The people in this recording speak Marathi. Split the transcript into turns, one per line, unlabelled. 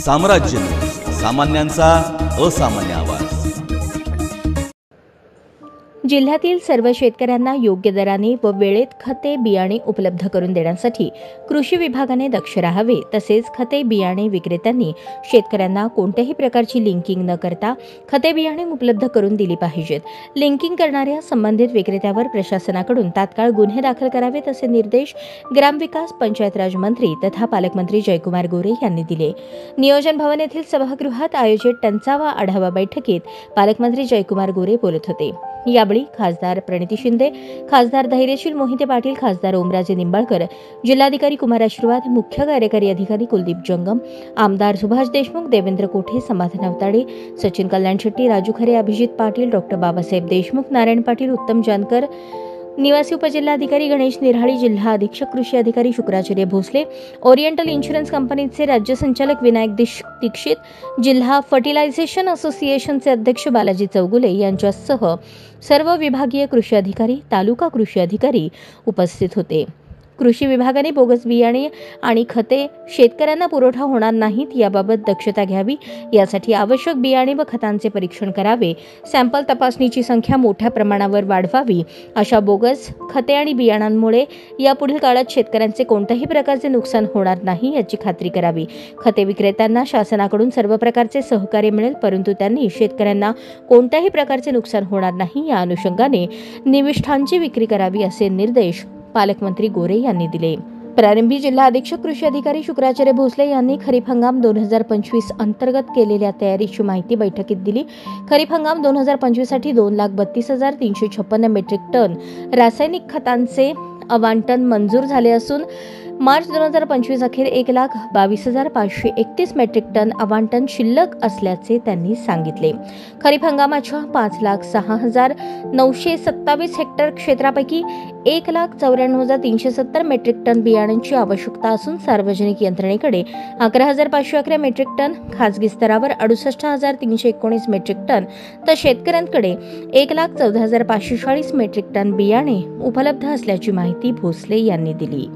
साम्राज्य सामान्यांचा असामान्य आवाज।
जिल्ह्यातील सर्व शेतकऱ्यांना योग्य दराने व वेळेत खते बियाणे उपलब्ध करून देण्यासाठी कृषी विभागाने दक्ष राहावे। तसेच खते बियाणे विक्रेत्यांनी शेतकऱ्यांना कोणत्याही प्रकारची लिंकिंग न करता खते बियाणे उपलब्ध करून दिली पाहिजेत। लिंकिंग करणाऱ्या संबंधित विक्रेत्यावर प्रशासनाकडून तात्काळ गुन्हे दाखल करावेत असे निर्देश ग्रामविकास पंचायत राज मंत्री तथा पालकमंत्री जयकुमार गोरे यांनी दिले। नियोजन भवन येथील सभागृहात आयोजित टंचावा आढावा बैठकीत पालकमंत्री जयकुमार गोरे बोलत होते। यावेळी खासदार प्रणिती शिंदे, खासदार धैर्यशील मोहिते पाटील, खासदार ओमराजे निंबाळकर, जिल्हाधिकारी कुमार आशीर्वाद, मुख्य कार्यकारी अधिकारी कुलदीप जंगम, आमदार सुभाष देशमुख, देवेंद्र कोठे, समाधान अवताडे, सचिन कल्याण शेट्टी, राजू खरे, अभिजित पाटील, डॉक्टर बाबासाहेब देशमुख, नारायण पाटील, उत्तम जानकर, निवासी उपजिल्हाधिकारी गणेश निराळी, जिल्हा अधीक्षक कृषी अधिकारी शुक्राचार्य भोसले, ओरिएंटल इन्शुरन्स कंपनीचे राज्य संचालक विनायक दीक्षित, जिल्हा फर्टिलायझेशन असोसिएशनचे अध्यक्ष बालाजी चौगुले यांच्यासह सर्व विभागीय कृषी अधिकारी, तालुका कृषी अधिकारी उपस्थित होते। कृषी विभागाने बोगस बियाणे आणि खते शेतकऱ्यांना पुरवठा होणार नाहीत याबाबत दक्षता घ्यावी। यासाठी आवश्यक बियाणे व खतांचे परीक्षण करावे। सॅम्पल तपासणीची संख्या मोठ्या प्रमाणावर वाढवावी। अशा बोगस खते आणि बियाणांमुळे यापुढील काळात शेतकऱ्यांचे कोणत्याही प्रकारचे नुकसान होणार नाही याची खात्री करावी। खते विक्रेत्यांना शासनाकडून सर्व प्रकारचे सहकार्य मिळेल, परंतु त्यांनी शेतकऱ्यांना कोणत्याही प्रकारचे नुकसान होणार नाही या अनुषंगाने निविष्ठांची विक्री करावी असे निर्देश पालकमंत्री गोरे यांनी दिले। प्रारंभी जिल्हा अधीक्षक कृषी अधिकारी शुक्राचार्य भोसले यांनी खरीप हंगाम 2025 अंतर्गत केलेल्या तयारीची माहिती बैठकीत दिली। खरीप हंगाम 2025 साठी 2,32,356 मेट्रिक टन रासायनिक खतांचे अवांटन मंजूर झाले असून मार्च 2025 अखेर 1,22,531 मेट्रिक टन अवांटन शिल्लक असल्याचे त्यांनी सांगितले। खरीप हंगामाच्या 5,06,927 हेक्टर क्षेत्रापैकी 1,94,370 मेट्रिक टन बियाण्यांची आवश्यकता असून सार्वजनिक यंत्रणेकडे 11,511 मेट्रिक टन, खासगी स्तरावर 68,319 मेट्रिक टन तर शेतकऱ्यांकडे 1,14,540 मेट्रिक टन बियाणे उपलब्ध असल्याची माहिती भोसले यांनी दिली।